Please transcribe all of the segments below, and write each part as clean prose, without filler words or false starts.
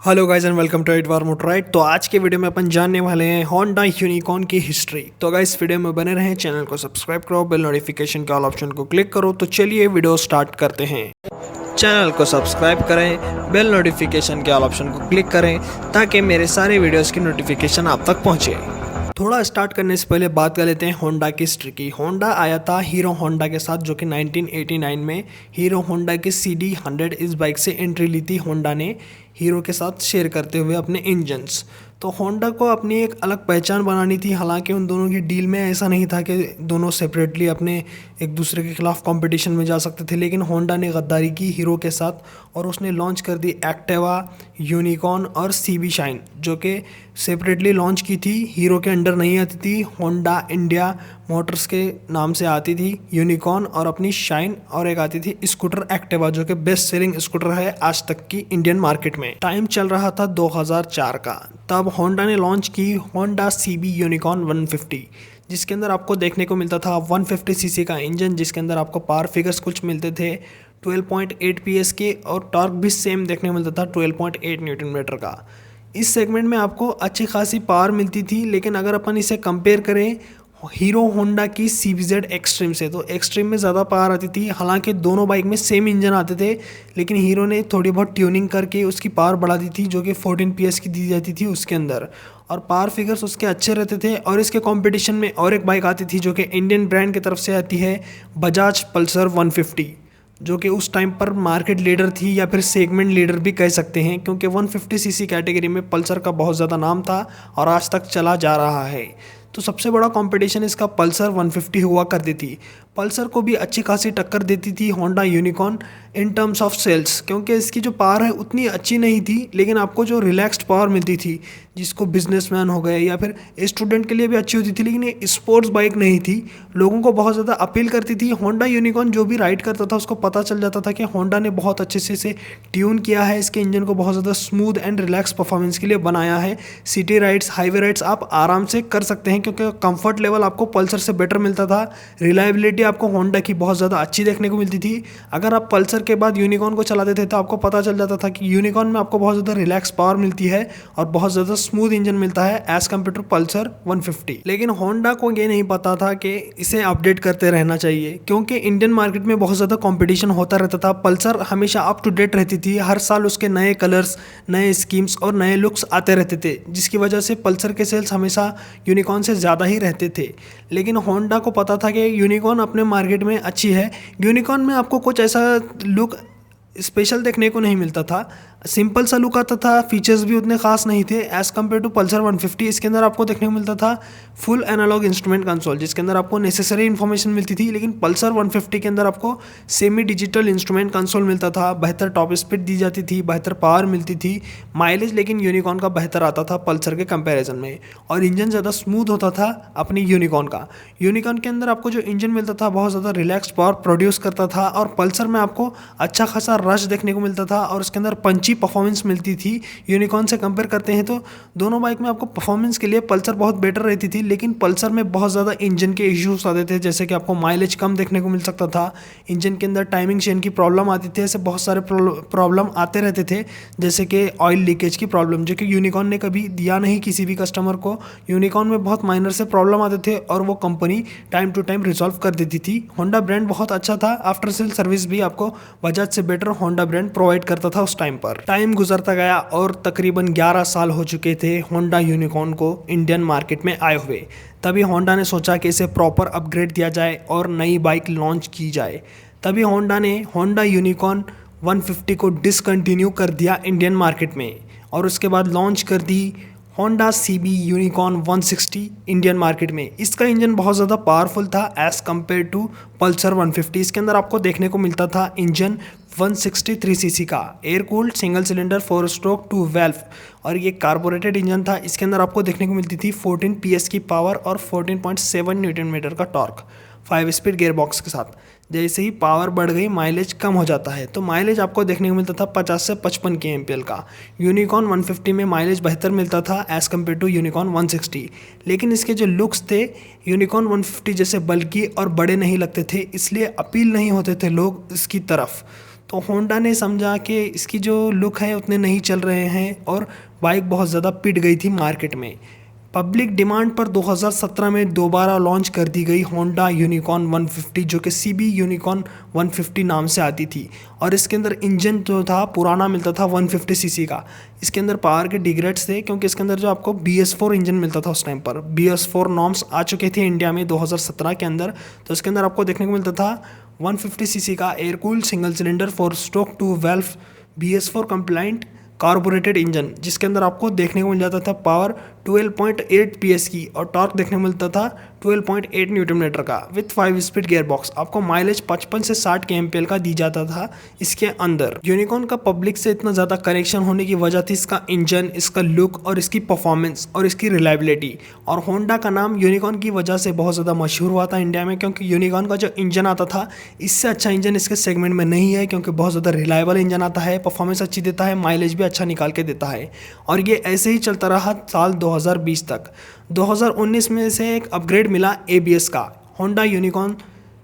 Hello guys and welcome to एडवार मोटराइड। तो आज के वीडियो में अपन जानने वाले हैं होंडा यूनिकॉर्न की हिस्ट्री। तो गाइस वीडियो में बने रहें, चैनल को सब्सक्राइब करो, बेल नोटिफिकेशन के ऑल ऑप्शन को क्लिक करो। तो चलिए वीडियो स्टार्ट करते हैं। चैनल को सब्सक्राइब करें, बेल नोटिफिकेशन के ऑल ऑप्शन को क्लिक करें ताकि मेरे सारे वीडियोज़ की नोटिफिकेशन आप तक पहुँचे। थोड़ा स्टार्ट करने से पहले बात कर लेते हैं होंडा की हिस्ट्री की। होंडा आया था हीरो होंडा के साथ, जो कि 1989 में हीरो होंडा की CD100 इस बाइक से एंट्री ली थी होंडा ने, हीरो के साथ शेयर करते हुए अपने इंजन्स। तो होंडा को अपनी एक अलग पहचान बनानी थी। हालांकि उन दोनों की डील में ऐसा नहीं था कि दोनों सेपरेटली अपने एक दूसरे के खिलाफ कंपटीशन में जा सकते थे, लेकिन होंडा ने गद्दारी की हीरो के साथ और उसने लॉन्च कर दी एक्टिवा, यूनिकॉर्न और CB शाइन, जो कि सेपरेटली लॉन्च की थी। हीरो के अंडर नहीं आती थी, होंडा इंडिया मोटर्स के नाम से आती थी यूनिकॉर्न, और अपनी शाइन, और एक आती थी स्कूटर एक्टिवा, जो कि बेस्ट सेलिंग स्कूटर है आज तक की इंडियन मार्केट में। टाइम चल रहा था 2004 का। तब होंडा ने लॉन्च की होंडा CB यूनिकॉर्न 150, जिसके अंदर आपको देखने को मिलता था 150cc का इंजन, जिसके अंदर आपको पावर फिगर्स कुछ मिलते थे 12.8 PS के, और टॉर्क भी सेम देखने को मिलता था 12.8 न्यूटन मीटर का। इस सेगमेंट में आपको अच्छी खासी पावर मिलती थी, लेकिन अगर अपन इसे कंपेयर करें हीरो होंडा की CBZ एक्सट्रीम से, तो एक्सट्रीम में ज़्यादा पावर आती थी। हालांकि दोनों बाइक में सेम इंजन आते थे, लेकिन हीरो ने थोड़ी बहुत ट्यूनिंग करके उसकी पावर बढ़ा दी थी, जो कि 14 PS की दी जाती थी उसके अंदर, और पावर फिगर्स उसके अच्छे रहते थे। और इसके कंपटीशन में और एक बाइक आती थी जो कि इंडियन ब्रांड की तरफ से आती है, बजाज पल्सर 150, जो कि उस टाइम पर मार्केट लीडर थी, या फिर सेगमेंट लीडर भी कह सकते हैं, क्योंकि 150cc कैटेगरी में पल्सर का बहुत ज़्यादा नाम था और आज तक चला जा रहा है। तो सबसे बड़ा कंपटीशन इसका पल्सर 150 हुआ करती थी। पल्सर को भी अच्छी खासी टक्कर देती थी Honda Unicorn in terms of sales, क्योंकि इसकी जो पावर है उतनी अच्छी नहीं थी, लेकिन आपको जो रिलैक्स्ड पावर मिलती थी, जिसको बिजनेसमैन हो गए या फिर स्टूडेंट के लिए भी अच्छी होती थी, लेकिन ये स्पोर्ट्स बाइक नहीं थी, लोगों को बहुत ज़्यादा अपील करती थी। होंडा यूनिकॉर्न जो भी राइड करता था उसको पता चल जाता था कि होंडा ने बहुत अच्छे से इसे ट्यून किया है, इसके इंजन को बहुत ज़्यादा स्मूथ एंड रिलैक्स परफॉर्मेंस के लिए बनाया है। सिटी राइड्स, हाईवे राइड्स आप आराम से कर सकते हैं, क्योंकि कंफर्ट लेवल आपको पल्सर से बेटर मिलता था। रिलायबिलिटी आपको होंडा की बहुत ज़्यादा अच्छी देखने को मिलती थी। अगर आप पल्सर के बाद यूनिकॉर्न को चलाते थे तो आपको पता चल जाता था कि यूनिकॉर्न में आपको बहुत ज़्यादा रिलैक्स पावर मिलती है और बहुत ज़्यादा स्मूथ इंजन मिलता है एज कम्पेयर टू पल्सर 150। लेकिन होंडा को ये नहीं पता था कि इसे अपडेट करते रहना चाहिए, क्योंकि इंडियन मार्केट में बहुत ज़्यादा कंपटीशन होता रहता था। पल्सर हमेशा अप टू डेट रहती थी, हर साल उसके नए कलर्स, नए स्कीम्स और नए लुक्स आते रहते थे, जिसकी वजह से पल्सर के सेल्स हमेशा यूनिकॉर्न से ज़्यादा ही रहते थे। लेकिन होंडा को पता था कि यूनिकॉर्न अपने मार्केट में अच्छी है। यूनिकॉर्न में आपको कुछ ऐसा लुक स्पेशल देखने को नहीं मिलता था, सिंपल सा लुक आता था, फीचर्स भी उतने खास नहीं थे एज़ कम्पेयर टू पल्सर 150। इसके अंदर आपको देखने को मिलता था फुल एनालॉग इंस्ट्रूमेंट कंसोल, जिसके अंदर आपको नेसेसरी इन्फॉर्मेशन मिलती थी, लेकिन पल्सर 150 के अंदर आपको सेमी डिजिटल इंस्ट्रूमेंट कंसोल मिलता था, बेहतर टॉप स्पीड दी जाती थी, बेहतर पावर मिलती थी, माइलेज लेकिन यूनिकॉर्न का बेहतर आता था पल्सर के कंपेरिजन में, और इंजन ज़्यादा स्मूथ होता था अपनी यूनिकॉर्न का। यूनिकॉर्न के अंदर आपको जो इंजन मिलता था बहुत ज़्यादा रिलैक्स पावर प्रोड्यूस करता था, और पल्सर में आपको अच्छा खासा रश देखने को मिलता था और उसके अंदर पंची परफॉर्मेंस मिलती थी। यूनिकॉर्न से कंपेयर करते हैं तो दोनों बाइक में आपको परफॉर्मेंस के लिए पल्सर बहुत बेटर रहती थी, लेकिन पल्सर में बहुत ज़्यादा इंजन के इश्यूज आते थे, जैसे कि आपको माइलेज कम देखने को मिल सकता था, इंजन के अंदर टाइमिंग चेन की प्रॉब्लम आती थी, ऐसे बहुत सारे प्रॉब्लम आते रहते थे, जैसे कि ऑयल लीकेज की प्रॉब्लम, जो कि यूनिकॉर्न ने कभी दिया नहीं किसी भी कस्टमर को। यूनिकॉर्न में बहुत माइनर से प्रॉब्लम आते थे और वो company time to time resolve कर देती थी। होंडा ब्रांड बहुत अच्छा था, आफ्टर सेल सर्विस भी आपको बजाज से बेटर होंडा ब्रांड प्रोवाइड करता था उस टाइम पर। टाइम गुजरता गया और तकरीबन 11 साल हो चुके थे होंडा यूनिकॉर्न को इंडियन मार्केट में आए हुए। तभी होंडा ने सोचा कि इसे प्रॉपर अपग्रेड दिया जाए और नई बाइक लॉन्च की जाए। तभी होंडा ने होंडा यूनिकॉर्न 150 को डिसकंटिन्यू कर दिया इंडियन मार्केट में, और उसके बाद लॉन्च कर दी Honda CB Unicorn 160 Indian market में। इसका इंजन बहुत ज़्यादा पावरफुल था एज़ कम्पेयर टू पल्सर 150। इसके अंदर आपको देखने को मिलता था इंजन 163cc का air cooled single cylinder 4 stroke 2 valve, और ये कार्बोरेटेड इंजन था। इसके अंदर आपको देखने को मिलती थी 14 PS की पावर और 14.7 न्यूटन मीटर का टॉर्क 5 स्पीड गियर बॉक्स के साथ। जैसे ही पावर बढ़ गई माइलेज कम हो जाता है, तो माइलेज आपको देखने को मिलता था 50 से 55 kmpl का। यूनिकॉर्न 150 में माइलेज बेहतर मिलता था एज़ कम्पेयर टू यूनिकॉर्न 160, लेकिन इसके जो लुक्स थे यूनिकॉर्न 150 जैसे बल्कि और बड़े नहीं लगते थे, इसलिए अपील नहीं होते थे लोग इसकी तरफ। तो होंडा ने समझा कि इसकी जो लुक है उतने नहीं चल रहे हैं और बाइक बहुत ज़्यादा पिट गई थी मार्केट में। पब्लिक डिमांड पर 2017 में दोबारा लॉन्च कर दी गई होंडा यूनिकॉर्न 150, जो कि सीबी यूनिकॉर्न 150 नाम से आती थी। और इसके अंदर इंजन जो था पुराना मिलता था 150 सीसी का। इसके अंदर पावर के डिग्रेड्स थे क्योंकि इसके अंदर जो आपको BS4 इंजन मिलता था उस टाइम पर। BS4 नॉर्म्स आ चुके थे इंडिया में 2017 के अंदर। तो इसके अंदर आपको देखने को मिलता था 150 सीसी का air cooled single cylinder 4 stroke 2 valve BS4 compliant carburetted engine, जिसके अंदर आपको देखने को मिल जाता था पावर 12.8 PS की और टॉर्क देखने को मिलता था 12.8 न्यूटन मीटर का विथ 5 स्पीड गियर बॉक्स। आपको माइलेज 55 से 60 kmpl का दी जाता था इसके अंदर। यूनिकॉर्न का पब्लिक से इतना ज़्यादा कनेक्शन होने की वजह थी इसका इंजन, इसका लुक और इसकी परफॉर्मेंस और इसकी रिलायबिलिटी। और होंडा का नाम यूनिकॉर्न की वजह से बहुत ज़्यादा मशहूर हुआ था इंडिया में, क्योंकि यूनिकॉर्न का जो इंजन आता था इससे अच्छा इंजन इसके सेगमेंट में नहीं है, क्योंकि बहुत ज़्यादा रिलायबल इंजन आता है, परफॉर्मेंस अच्छी देता है, माइलेज भी अच्छा निकाल के देता है। और ये ऐसे ही चलता रहा साल 2020 तक। 2019 में से एक अपग्रेड मिला ABS का। होंडा यूनिकॉर्न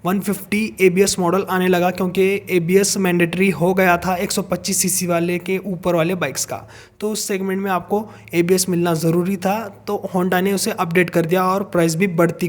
150 ABS मॉडल आने लगा, क्योंकि ABS मैंडेटरी हो गया था 125 सीसी वाले के ऊपर वाले बाइक्स का। तो उस सेगमेंट में आपको ABS मिलना ज़रूरी था, तो होंडा ने उसे अपडेट कर दिया और प्राइस भी बढ़ती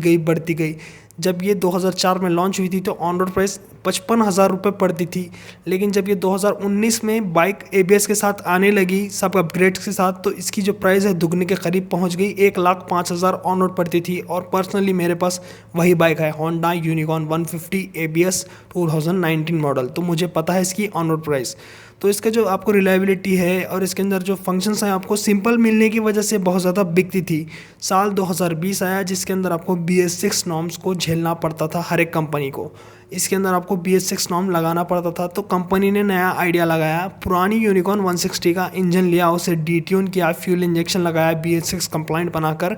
गई। जब ये 2004 में लॉन्च हुई थी तो ऑन रोड प्राइस 55,000 रुपये पड़ती थी, लेकिन जब ये 2019 में बाइक ABS के साथ आने लगी सब अपग्रेड्स के साथ, तो इसकी जो प्राइस है दुगने के करीब पहुंच गई। 1,05,000 ऑन रोड पड़ती थी। और पर्सनली मेरे पास वही बाइक है, होंडा यूनिकॉर्न 150 ABS 2019 मॉडल, तो मुझे पता है इसकी ऑन रोड प्राइस। तो इसका जो आपको रिलायबिलिटी है और इसके अंदर जो फंक्शंस हैं आपको सिंपल मिलने की वजह से बहुत ज़्यादा बिकती थी। साल 2020 आया जिसके अंदर आपको BS6 नॉर्म्स को झेलना पड़ता था हर एक कंपनी को। इसके अंदर आपको BS6 नॉर्म लगाना पड़ता था, तो कंपनी ने नया आइडिया लगाया। पुरानी यूनिकॉर्न 160 का इंजन लिया, उसे डिट्यून किया, फ्यूल इंजेक्शन लगाया, BS6 कंप्लाइंट बनाकर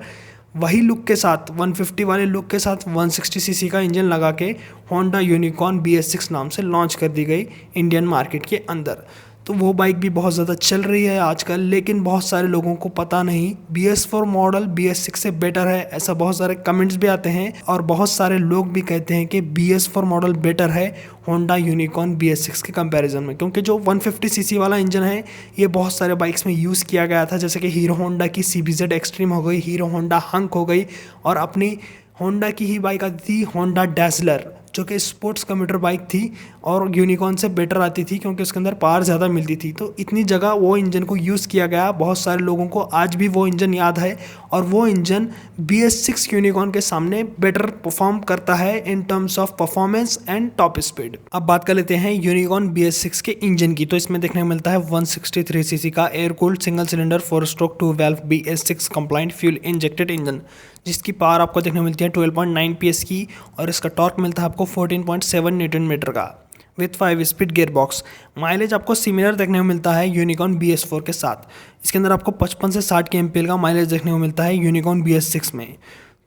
वही लुक के साथ 150 वाले लुक के साथ 160 सीसी का इंजन लगा के होंडा यूनिकॉर्न BS6 नाम से लॉन्च कर दी गई इंडियन मार्केट के अंदर। तो वो बाइक भी बहुत ज़्यादा चल रही है आजकल, लेकिन बहुत सारे लोगों को पता नहीं BS4 मॉडल BS6 से बेटर है, ऐसा बहुत सारे कमेंट्स भी आते हैं। और बहुत सारे लोग भी कहते हैं कि BS4 मॉडल बेटर है होंडा यूनिकॉर्न BS6 के कंपैरिजन में, क्योंकि जो 150 सीसी वाला इंजन है ये बहुत सारे बाइक्स में यूज़ किया गया था, जैसे कि हीरो होंडा की CBZ एक्सट्रीम हो गई, हीरो होंडा हंक हो गई, और अपनी होंडा की ही बाइक आती थी होंडा डैज़लर, जो कि स्पोर्ट्स कम्यूटर बाइक थी और यूनिकॉर्न से बेटर आती थी क्योंकि उसके अंदर पावर ज़्यादा मिलती थी। तो इतनी जगह वो इंजन को यूज़ किया गया, बहुत सारे लोगों को आज भी वो इंजन याद है, और वो इंजन BS6 यूनिकॉर्न के सामने बेटर परफॉर्म करता है इन terms of performance and top speed. अब बात कर लेते हैं यूनिकॉर्न BS6 के इंजन की। तो इसमें देखने को मिलता है 163 सीसी का air cooled single cylinder 4 stroke 2 valve BS6 compliant fuel injected engine, जिसकी पावर आपको देखने को मिलती है 12.9 PS की, और इसका टॉर्क मिलता है आपको 14.7 न्यूटन मीटर का with 5 speed gear box. Mileage आपको सिमिलर देखने को मिलता है यूनिकॉर्न BS4 के साथ। इसके अंदर आपको 55 से 60 kmpl का माइलेज देखने को मिलता है यूनिकॉर्न BS6 में।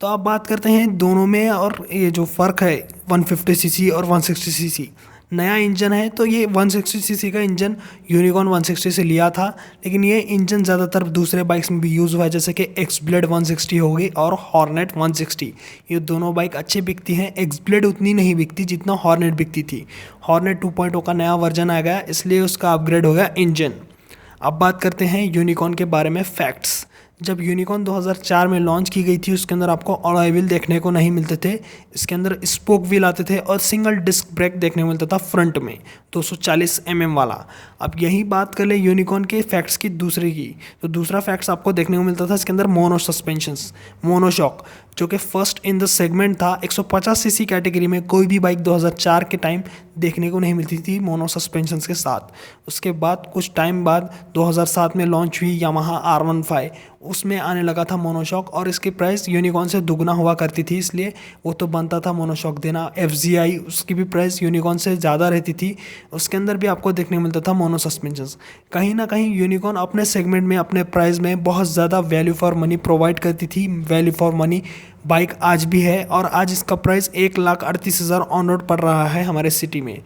तो अब बात करते हैं दोनों में, और ये जो फ़र्क है 150 सीसी और 160 सीसी। नया इंजन है तो ये 160 सीसी का इंजन यूनिकॉर्न 160 से लिया था, लेकिन ये इंजन ज़्यादातर दूसरे बाइक्स में भी यूज़ हुआ है, जैसे कि एक्सब्लेड 160 हो गई और हॉर्नेट 160। ये दोनों बाइक अच्छी बिकती हैं। एक्सब्लेड उतनी नहीं बिकती जितना हॉर्नेट बिकती थी। हॉर्नेट 2.0 का नया वर्जन आ गया, इसलिए उसका अपग्रेड हो गया इंजन। अब बात करते हैं यूनिकॉर्न के बारे में फैक्ट्स। जब यूनिकॉर्न 2004 में लॉन्च की गई थी उसके अंदर आपको अलॉय व्हील देखने को नहीं मिलते थे, इसके अंदर स्पोक व्हील आते थे और सिंगल डिस्क ब्रेक देखने को मिलता था फ्रंट में 240 mm वाला। अब यही बात कर ले यूनिकॉर्न के फैक्ट्स की दूसरे की, तो दूसरा फैक्ट्स आपको देखने को मिलता था इसके अंदर मोनो सस्पेंशंस, मोनोशॉक, जो कि फर्स्ट इन द सेगमेंट था। 150 सीसी कैटेगरी में कोई भी बाइक 2004 के टाइम देखने को नहीं मिलती थी मोनो सस्पेंशंस के साथ। उसके बाद कुछ टाइम बाद 2007 में लॉन्च हुई यामाहा R15, उसमें आने लगा था मोनोशॉक, और इसकी प्राइस यूनिकॉर्न से दुगना हुआ करती थी, इसलिए वो तो बनता था मोनोशॉक देना। FZI उसकी भी प्राइस यूनिकॉर्न से ज़्यादा रहती थी, उसके अंदर भी आपको देखने को मिलता था मोनो सस्पेंशंस। कहीं ना कहीं यूनिकॉर्न अपने सेगमेंट में अपने प्राइस में बहुत ज़्यादा वैल्यू फॉर मनी प्रोवाइड करती थी। वैल्यू फॉर मनी बाइक आज भी है, और आज इसका प्राइस 1,38,000 ऑन रोड पड़ रहा है हमारे सिटी में।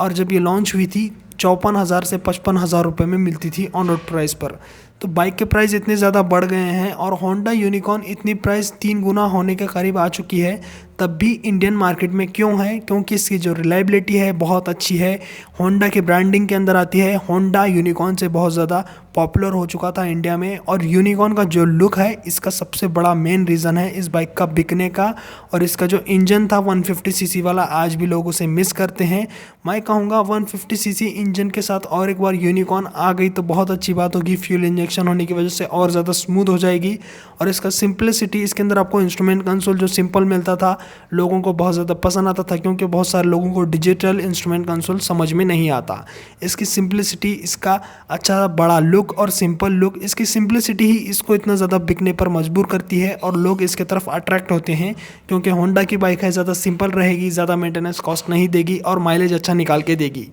और जब ये लॉन्च हुई थी 54,000 से 55,000 रुपये में मिलती थी ऑन रोड प्राइस पर। तो बाइक के प्राइस इतने ज़्यादा बढ़ गए हैं, और होंडा यूनिकॉर्न इतनी प्राइस 3 गुना होने के करीब आ चुकी है तब भी इंडियन मार्केट में क्यों है? क्योंकि इसकी जो रिलायबिलिटी है बहुत अच्छी है। होंडा की ब्रांडिंग के अंदर आती है। होंडा यूनिकॉर्न से बहुत ज़्यादा पॉपुलर हो चुका था इंडिया में, और यूनिकॉर्न का जो लुक है इसका सबसे बड़ा मेन रीज़न है इस बाइक का बिकने का। और इसका जो इंजन था 150 सीसी वाला, आज भी लोग उसे मिस करते हैं। मैं कहूँगा 150 सीसी इंजन के साथ और एक बार यूनिकॉर्न आ गई तो बहुत अच्छी बात होगी। फ्यूल इंजेक्शन होने की वजह से और ज़्यादा स्मूथ हो जाएगी। और इसका सिंपलिसिटी, इसके अंदर आपको इंस्ट्रूमेंट कंसोल जो सिंपल मिलता था लोगों को बहुत ज़्यादा पसंद आता था, क्योंकि बहुत सारे लोगों को डिजिटल इंस्ट्रूमेंट कंसोल समझ में नहीं आता। इसकी सिंपलिसिटी, इसका अच्छा बड़ा लुक और सिंपल लुक, इसकी सिंपलिसिटी ही इसको इतना ज़्यादा बिकने पर मजबूर करती है और लोग इसके तरफ अट्रैक्ट होते हैं। क्योंकि होंडा की बाइक है, ज़्यादा सिंपल रहेगी, ज़्यादा मेंटेनेंस कॉस्ट नहीं देगी और माइलेज अच्छा निकाल के देगी।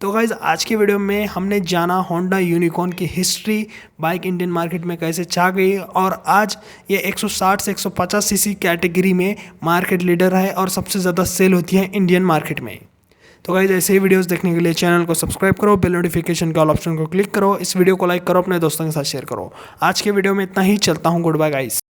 तो गाइज़ आज के वीडियो में हमने जाना होंडा यूनिकॉर्न की हिस्ट्री, बाइक इंडियन मार्केट में कैसे छा गई, और आज ये 160 से 150 सीसी कैटेगरी में मार्केट लीडर है और सबसे ज़्यादा सेल होती है इंडियन मार्केट में। तो गाइज़ ऐसे ही वीडियोस देखने के लिए चैनल को सब्सक्राइब करो, बेल नोटिफिकेशन के ऑल ऑप्शन को क्लिक करो, इस वीडियो को लाइक करो, अपने दोस्तों के साथ शेयर करो। आज के वीडियो में इतना ही, चलता हूँ, गुड बाय गाइस।